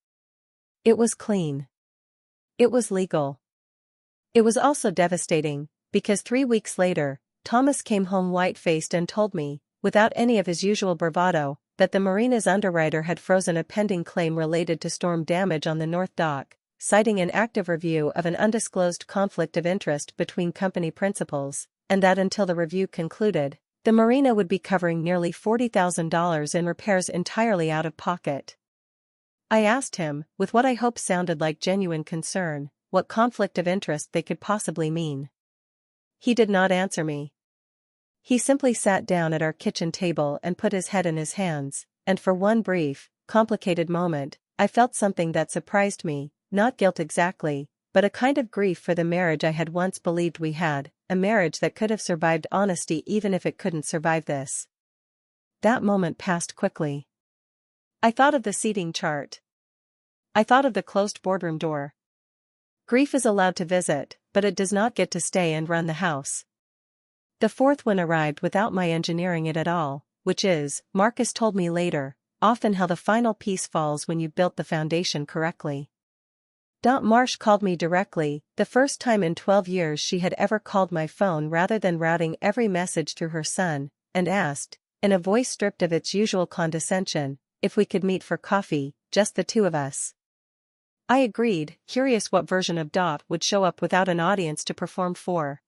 It was clean. It was legal. It was also devastating, because 3 weeks later, Thomas came home white-faced and told me, without any of his usual bravado, that the Marina's underwriter had frozen a pending claim related to storm damage on the North Dock, citing an active review of an undisclosed conflict of interest between company principals, and that until the review concluded, the Marina would be covering nearly $40,000 in repairs entirely out of pocket. I asked him, with what I hope sounded like genuine concern, what conflict of interest they could possibly mean. He did not answer me. He simply sat down at our kitchen table and put his head in his hands, and for one brief, complicated moment, I felt something that surprised me, not guilt exactly, but a kind of grief for the marriage I had once believed we had, a marriage that could have survived honesty even if it couldn't survive this. That moment passed quickly. I thought of the seating chart. I thought of the closed boardroom door. Grief is allowed to visit, but it does not get to stay and run the house. The fourth one arrived without my engineering it at all, which is, Marcus told me later, often how the final piece falls when you built the foundation correctly. Marsh called me directly, the first time in 12 years she had ever called my phone rather than routing every message through her son, and asked, in a voice stripped of its usual condescension, if we could meet for coffee, just the two of us. I agreed, curious what version of Dot would show up without an audience to perform for.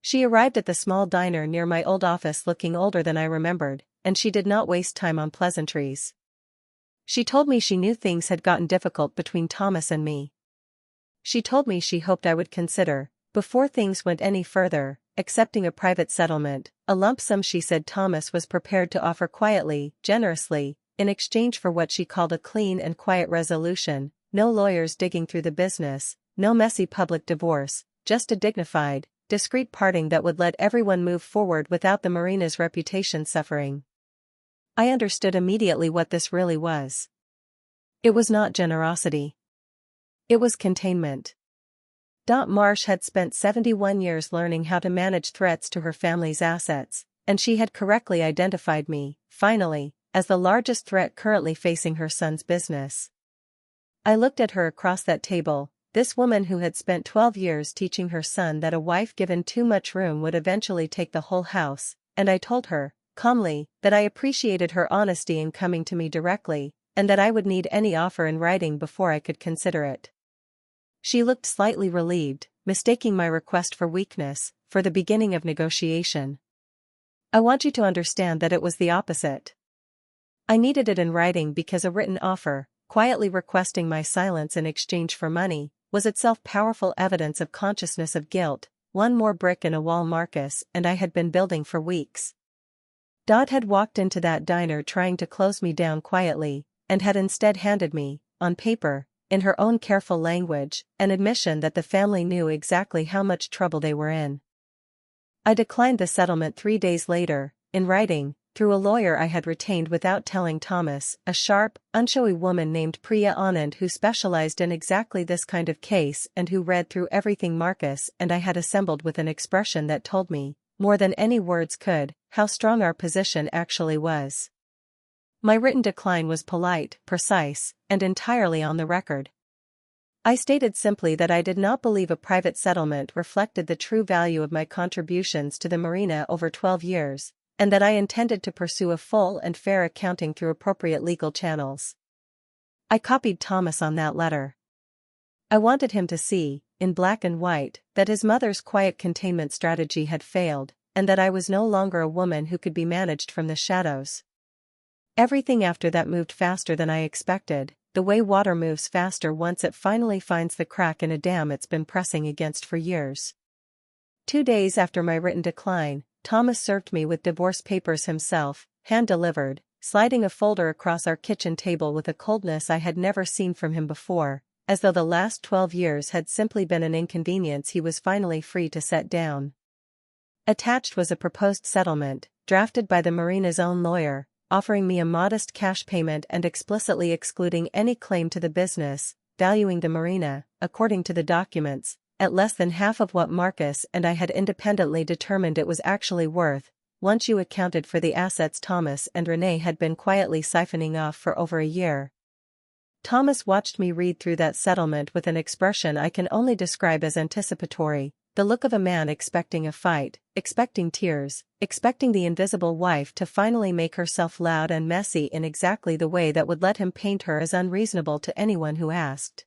She arrived at the small diner near my old office looking older than I remembered, and she did not waste time on pleasantries. She told me she knew things had gotten difficult between Thomas and me. She told me she hoped I would consider, before things went any further, accepting a private settlement, a lump sum she said Thomas was prepared to offer quietly, generously, in exchange for what she called a clean and quiet resolution, no lawyers digging through the business, no messy public divorce, just a dignified, discreet parting that would let everyone move forward without the marina's reputation suffering. I understood immediately what this really was. It was not generosity. It was containment. Marsh had spent 71 years learning how to manage threats to her family's assets, and she had correctly identified me, finally, as the largest threat currently facing her son's business. I looked at her across that table, this woman who had spent 12 years teaching her son that a wife given too much room would eventually take the whole house, and I told her, calmly, that I appreciated her honesty in coming to me directly, and that I would need any offer in writing before I could consider it. She looked slightly relieved, mistaking my request for weakness, for the beginning of negotiation. I want you to understand that it was the opposite. I needed it in writing because a written offer, quietly requesting my silence in exchange for money, was itself powerful evidence of consciousness of guilt, one more brick in a wall Marcus and I had been building for weeks. Dot had walked into that diner trying to close me down quietly, and had instead handed me, on paper, in her own careful language, an admission that the family knew exactly how much trouble they were in. I declined the settlement 3 days later, in writing, through a lawyer I had retained without telling Thomas, a sharp, unshowy woman named Priya Anand who specialized in exactly this kind of case and who read through everything Marcus and I had assembled with an expression that told me, more than any words could, how strong our position actually was. My written decline was polite, precise, and entirely on the record. I stated simply that I did not believe a private settlement reflected the true value of my contributions to the marina over 12 years, and that I intended to pursue a full and fair accounting through appropriate legal channels. I copied Thomas on that letter. I wanted him to see, in black and white, that his mother's quiet containment strategy had failed, and that I was no longer a woman who could be managed from the shadows. Everything after that moved faster than I expected, the way water moves faster once it finally finds the crack in a dam it's been pressing against for years. 2 days after my written decline, Thomas served me with divorce papers himself, hand-delivered, sliding a folder across our kitchen table with a coldness I had never seen from him before, as though the last 12 years had simply been an inconvenience he was finally free to set down. Attached was a proposed settlement, drafted by the marina's own lawyer, offering me a modest cash payment and explicitly excluding any claim to the business, valuing the marina, according to the documents, at less than half of what Marcus and I had independently determined it was actually worth, once you accounted for the assets Thomas and Renee had been quietly siphoning off for over a year. Thomas watched me read through that settlement with an expression I can only describe as anticipatory, the look of a man expecting a fight, expecting tears, expecting the invisible wife to finally make herself loud and messy in exactly the way that would let him paint her as unreasonable to anyone who asked.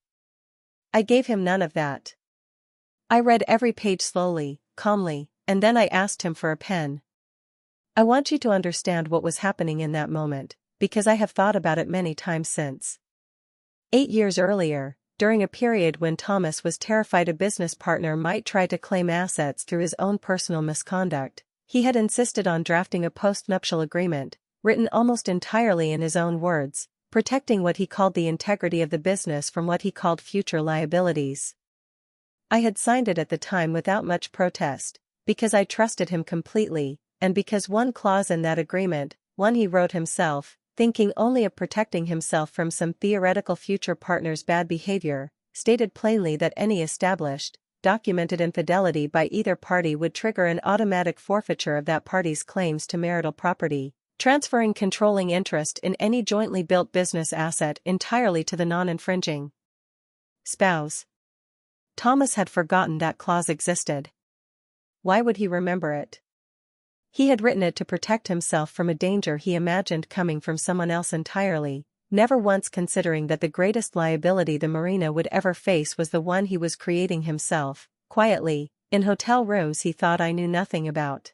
I gave him none of that. I read every page slowly, calmly, and then I asked him for a pen. I want you to understand what was happening in that moment, because I have thought about it many times since. 8 years earlier, during a period when Thomas was terrified a business partner might try to claim assets through his own personal misconduct, he had insisted on drafting a postnuptial agreement, written almost entirely in his own words, protecting what he called the integrity of the business from what he called future liabilities. I had signed it at the time without much protest, because I trusted him completely, and because one clause in that agreement, one he wrote himself, thinking only of protecting himself from some theoretical future partner's bad behavior, stated plainly that any established, documented infidelity by either party would trigger an automatic forfeiture of that party's claims to marital property, transferring controlling interest in any jointly built business asset entirely to the non-infringing spouse. Thomas had forgotten that clause existed. Why would he remember it? He had written it to protect himself from a danger he imagined coming from someone else entirely, never once considering that the greatest liability the marina would ever face was the one he was creating himself, quietly, in hotel rooms he thought I knew nothing about.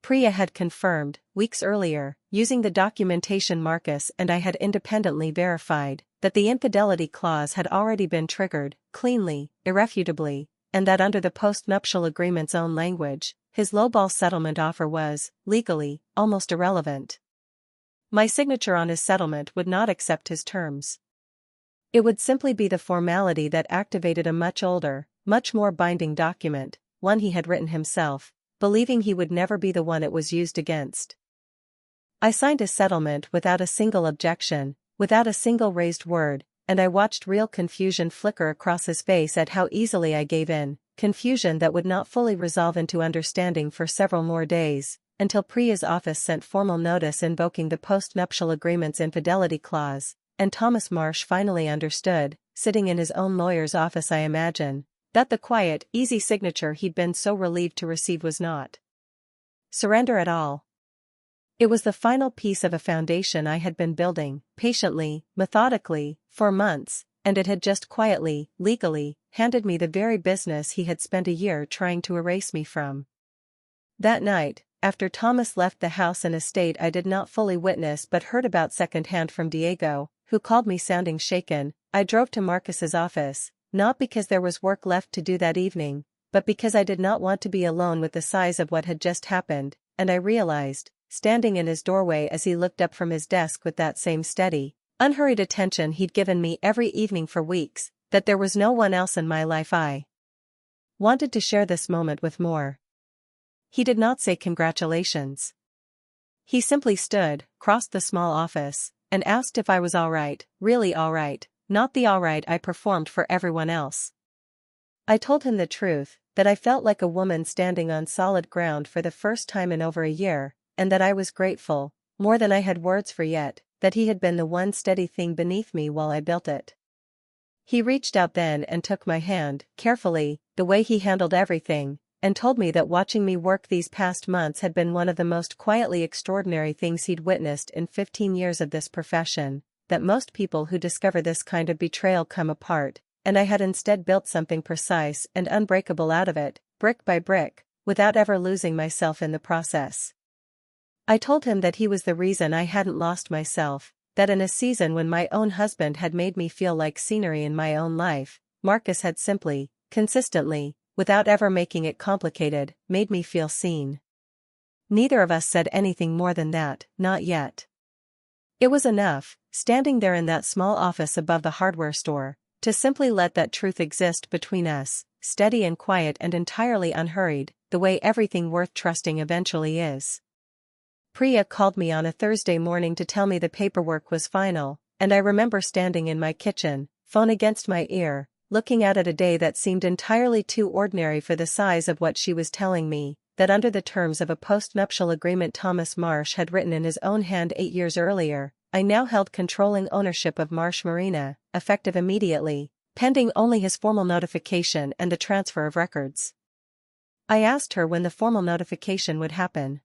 Priya had confirmed, weeks earlier, using the documentation Marcus and I had independently verified, that the infidelity clause had already been triggered, cleanly, irrefutably, and that under the postnuptial agreement's own language, his lowball settlement offer was, legally, almost irrelevant. My signature on his settlement would not accept his terms. It would simply be the formality that activated a much older, much more binding document, one he had written himself, believing he would never be the one it was used against. I signed his settlement without a single objection, without a single raised word, and I watched real confusion flicker across his face at how easily I gave in, confusion that would not fully resolve into understanding for several more days, until Priya's office sent formal notice invoking the postnuptial agreement's infidelity clause, and Thomas Marsh finally understood, sitting in his own lawyer's office I imagine, that the quiet, easy signature he'd been so relieved to receive was not surrender at all. It was the final piece of a foundation I had been building, patiently, methodically, for months, and it had just quietly, legally, handed me the very business he had spent a year trying to erase me from. That night, after Thomas left the house in a state I did not fully witness but heard about secondhand from Diego, who called me sounding shaken, I drove to Marcus's office, not because there was work left to do that evening, but because I did not want to be alone with the size of what had just happened, and I realized, standing in his doorway as he looked up from his desk with that same steady, unhurried attention he'd given me every evening for weeks, that there was no one else in my life I wanted to share this moment with more. He did not say congratulations. He simply stood, crossed the small office, and asked if I was all right, really all right, not the all right I performed for everyone else. I told him the truth, that I felt like a woman standing on solid ground for the first time in over a year, and that I was grateful, more than I had words for yet, that he had been the one steady thing beneath me while I built it. He reached out then and took my hand, carefully, the way he handled everything, and told me that watching me work these past months had been one of the most quietly extraordinary things he'd witnessed in 15 years of this profession, that most people who discover this kind of betrayal come apart, and I had instead built something precise and unbreakable out of it, brick by brick, without ever losing myself in the process. I told him that he was the reason I hadn't lost myself, that in a season when my own husband had made me feel like scenery in my own life, Marcus had simply, consistently, without ever making it complicated, made me feel seen. Neither of us said anything more than that, not yet. It was enough, standing there in that small office above the hardware store, to simply let that truth exist between us, steady and quiet and entirely unhurried, the way everything worth trusting eventually is. Priya called me on a Thursday morning to tell me the paperwork was final, and I remember standing in my kitchen, phone against my ear, looking out at a day that seemed entirely too ordinary for the size of what she was telling me, that under the terms of a postnuptial agreement Thomas Marsh had written in his own hand 8 years earlier, I now held controlling ownership of Marsh Marina, effective immediately, pending only his formal notification and the transfer of records. I asked her when the formal notification would happen.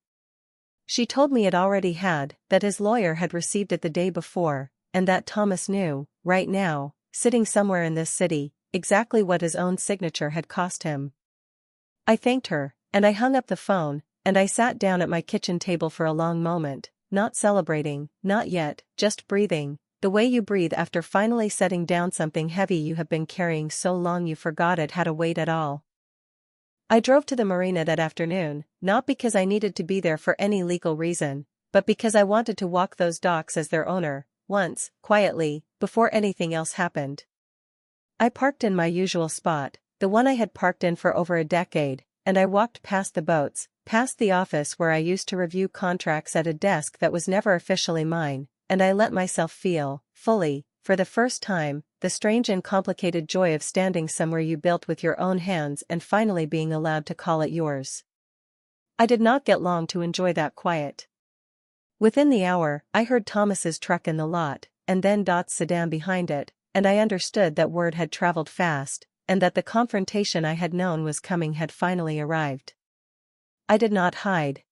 She told me it already had, that his lawyer had received it the day before, and that Thomas knew, right now, sitting somewhere in this city, exactly what his own signature had cost him. I thanked her, and I hung up the phone, and I sat down at my kitchen table for a long moment, not celebrating, not yet, just breathing, the way you breathe after finally setting down something heavy you have been carrying so long you forgot it had a weight at all. I drove to the marina that afternoon, not because I needed to be there for any legal reason, but because I wanted to walk those docks as their owner, once, quietly, before anything else happened. I parked in my usual spot, the one I had parked in for over a decade, and I walked past the boats, past the office where I used to review contracts at a desk that was never officially mine, and I let myself feel, fully, for the first time, the strange and complicated joy of standing somewhere you built with your own hands and finally being allowed to call it yours. I did not get long to enjoy that quiet. Within the hour, I heard Thomas's truck in the lot, and then Dot's sedan behind it, and I understood that word had traveled fast, and that the confrontation I had known was coming had finally arrived. I did not hide.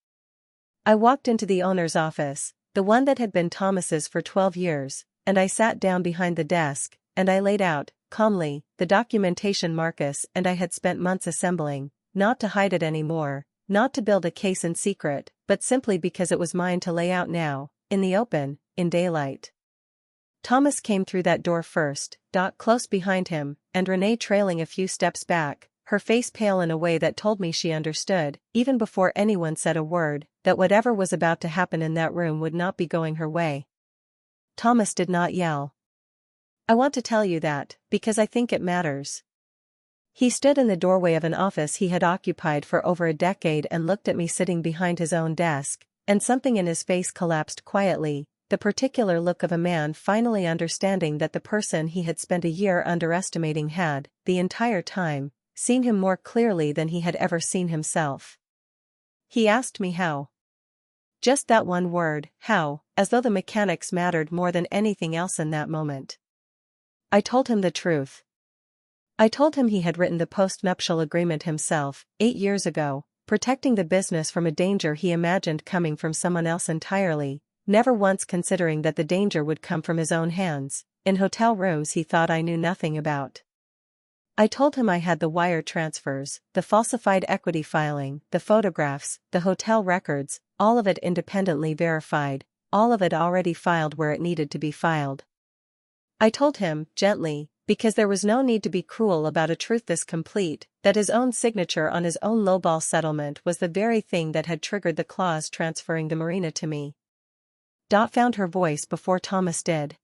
I walked into the owner's office, the one that had been Thomas's for 12 years, and I sat down behind the desk, and I laid out, calmly, the documentation Marcus and I had spent months assembling, not to hide it anymore, not to build a case in secret, but simply because it was mine to lay out now, in the open, in daylight. Thomas came through that door first, close behind him, and Renee trailing a few steps back, her face pale in a way that told me she understood, even before anyone said a word, that whatever was about to happen in that room would not be going her way. Thomas did not yell. "I want to tell you that, because I think it matters." He stood in the doorway of an office he had occupied for over a decade and looked at me sitting behind his own desk, and something in his face collapsed quietly, the particular look of a man finally understanding that the person he had spent a year underestimating had, the entire time, seen him more clearly than he had ever seen himself. He asked me how. Just that one word, how, as though the mechanics mattered more than anything else in that moment. I told him the truth. I told him he had written the postnuptial agreement himself, 8 years ago, protecting the business from a danger he imagined coming from someone else entirely, never once considering that the danger would come from his own hands, in hotel rooms he thought I knew nothing about. I told him I had the wire transfers, the falsified equity filing, the photographs, the hotel records, all of it independently verified, all of it already filed where it needed to be filed. I told him, gently, because there was no need to be cruel about a truth this complete, that his own signature on his own lowball settlement was the very thing that had triggered the clause transferring the marina to me. Found her voice before Thomas did.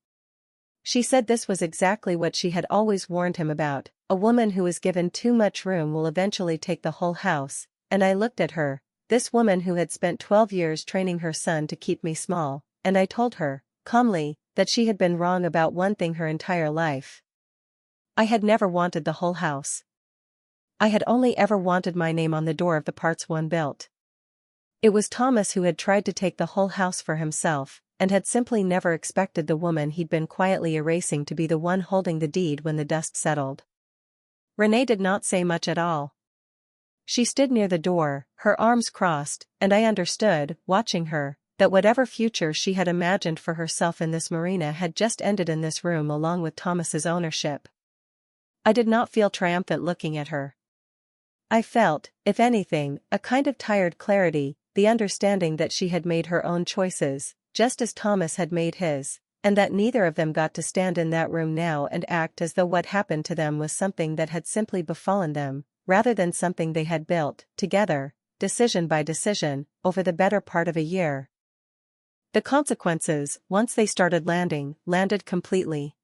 She said this was exactly what she had always warned him about, a woman who is given too much room will eventually take the whole house, and I looked at her, this woman who had spent 12 years training her son to keep me small, and I told her, calmly, that she had been wrong about one thing her entire life. I had never wanted the whole house. I had only ever wanted my name on the door of the parts one built. It was Thomas who had tried to take the whole house for himself, and had simply never expected the woman he'd been quietly erasing to be the one holding the deed when the dust settled. Renee did not say much at all. She stood near the door, her arms crossed, and I understood, watching her, that whatever future she had imagined for herself in this marina had just ended in this room along with Thomas's ownership. I did not feel triumphant looking at her. I felt, if anything, a kind of tired clarity, the understanding that she had made her own choices, just as Thomas had made his, and that neither of them got to stand in that room now and act as though what happened to them was something that had simply befallen them, rather than something they had built, together, decision by decision, over the better part of a year. The consequences, once they started landed completely.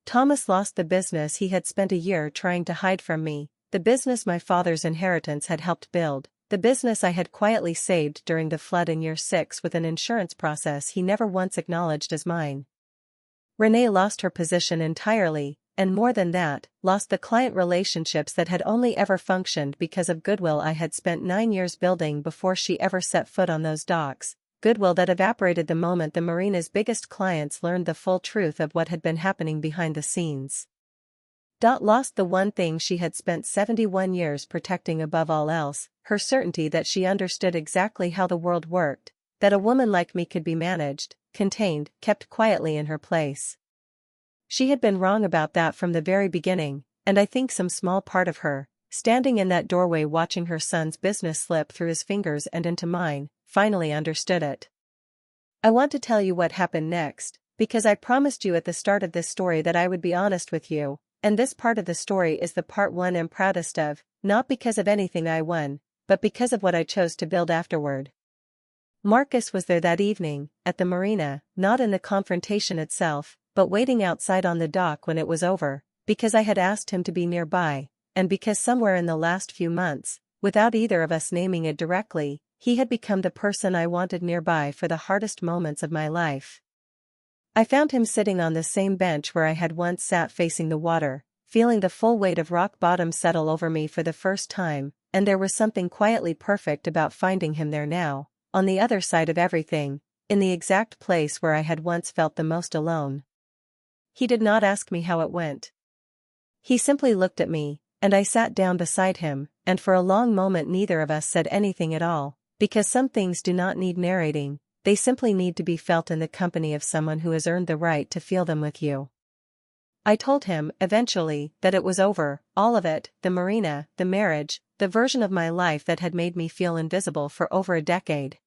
Thomas lost the business he had spent a year trying to hide from me, the business my father's inheritance had helped build, the business I had quietly saved during the flood in year 6 with an insurance process he never once acknowledged as mine. Renee lost her position entirely, and more than that, lost the client relationships that had only ever functioned because of goodwill I had spent 9 years building before she ever set foot on those docks, goodwill that evaporated the moment the marina's biggest clients learned the full truth of what had been happening behind the scenes. Lost the one thing she had spent 71 years protecting above all else, her certainty that she understood exactly how the world worked, that a woman like me could be managed, contained, kept quietly in her place. She had been wrong about that from the very beginning, and I think some small part of her, standing in that doorway watching her son's business slip through his fingers and into mine, finally understood it. I want to tell you what happened next, because I promised you at the start of this story that I would be honest with you. And this part of the story is the part one I'm proudest of, not because of anything I won, but because of what I chose to build afterward. Marcus was there that evening, at the marina, not in the confrontation itself, but waiting outside on the dock when it was over, because I had asked him to be nearby, and because somewhere in the last few months, without either of us naming it directly, he had become the person I wanted nearby for the hardest moments of my life. I found him sitting on the same bench where I had once sat facing the water, feeling the full weight of rock bottom settle over me for the first time, and there was something quietly perfect about finding him there now, on the other side of everything, in the exact place where I had once felt the most alone. He did not ask me how it went. He simply looked at me, and I sat down beside him, and for a long moment neither of us said anything at all, because some things do not need narrating. They simply need to be felt in the company of someone who has earned the right to feel them with you. I told him, eventually, that it was over, all of it, the marina, the marriage, the version of my life that had made me feel invisible for over a decade.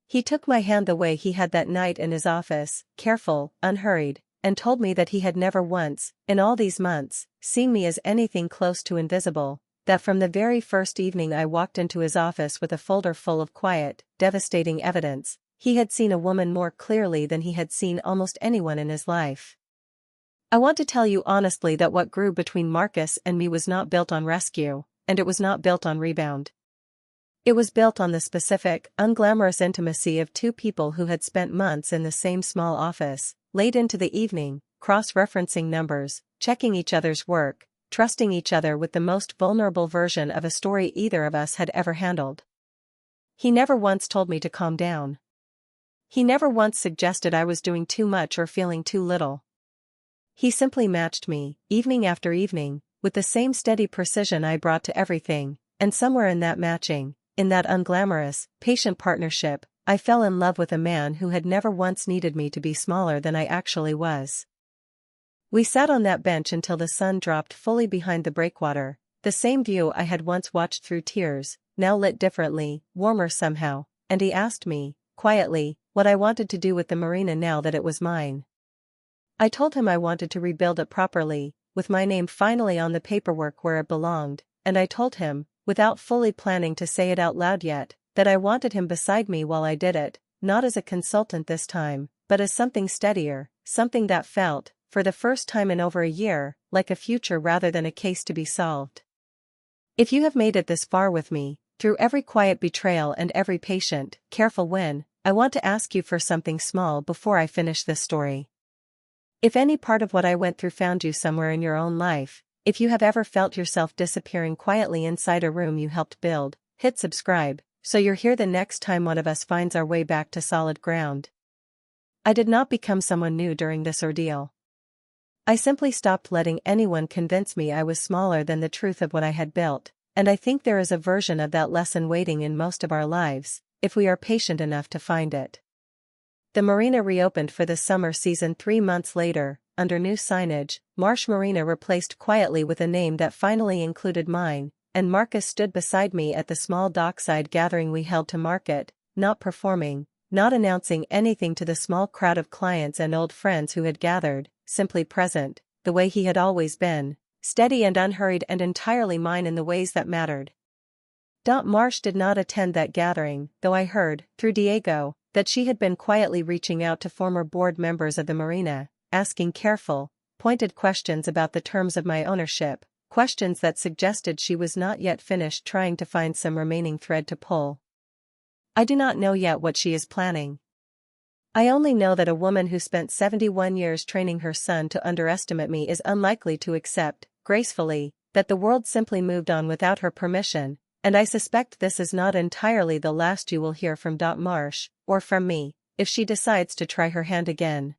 He took my hand the way he had that night in his office, careful, unhurried, and told me that he had never once, in all these months, seen me as anything close to invisible, that from the very first evening I walked into his office with a folder full of quiet, devastating evidence, he had seen a woman more clearly than he had seen almost anyone in his life. I want to tell you honestly that what grew between Marcus and me was not built on rescue, and it was not built on rebound. It was built on the specific, unglamorous intimacy of two people who had spent months in the same small office, late into the evening, cross-referencing numbers, checking each other's work, trusting each other with the most vulnerable version of a story either of us had ever handled. He never once told me to calm down. He never once suggested I was doing too much or feeling too little. He simply matched me, evening after evening, with the same steady precision I brought to everything, and somewhere in that matching, in that unglamorous, patient partnership, I fell in love with a man who had never once needed me to be smaller than I actually was. We sat on that bench until the sun dropped fully behind the breakwater, the same view I had once watched through tears, now lit differently, warmer somehow, and he asked me, quietly, what I wanted to do with the marina now that it was mine. I told him I wanted to rebuild it properly, with my name finally on the paperwork where it belonged, and I told him, without fully planning to say it out loud yet, that I wanted him beside me while I did it, not as a consultant this time, but as something steadier, something that felt, for the first time in over a year, like a future rather than a case to be solved. If you have made it this far with me, through every quiet betrayal and every patient, careful win, I want to ask you for something small before I finish this story. If any part of what I went through found you somewhere in your own life, if you have ever felt yourself disappearing quietly inside a room you helped build, hit subscribe, so you're here the next time one of us finds our way back to solid ground. I did not become someone new during this ordeal. I simply stopped letting anyone convince me I was smaller than the truth of what I had built, and I think there is a version of that lesson waiting in most of our lives, if we are patient enough to find it. The marina reopened for the summer season 3 months later, under new signage, Marsh Marina replaced quietly with a name that finally included mine, and Marcus stood beside me at the small dockside gathering we held to market, not performing, not announcing anything to the small crowd of clients and old friends who had gathered, simply present, the way he had always been, steady and unhurried and entirely mine in the ways that mattered. Marsh did not attend that gathering, though I heard, through Diego, that she had been quietly reaching out to former board members of the marina, asking careful, pointed questions about the terms of my ownership, questions that suggested she was not yet finished trying to find some remaining thread to pull. I do not know yet what she is planning. I only know that a woman who spent 71 years training her son to underestimate me is unlikely to accept, gracefully, that the world simply moved on without her permission, and I suspect this is not entirely the last you will hear from Marsh, or from me, if she decides to try her hand again.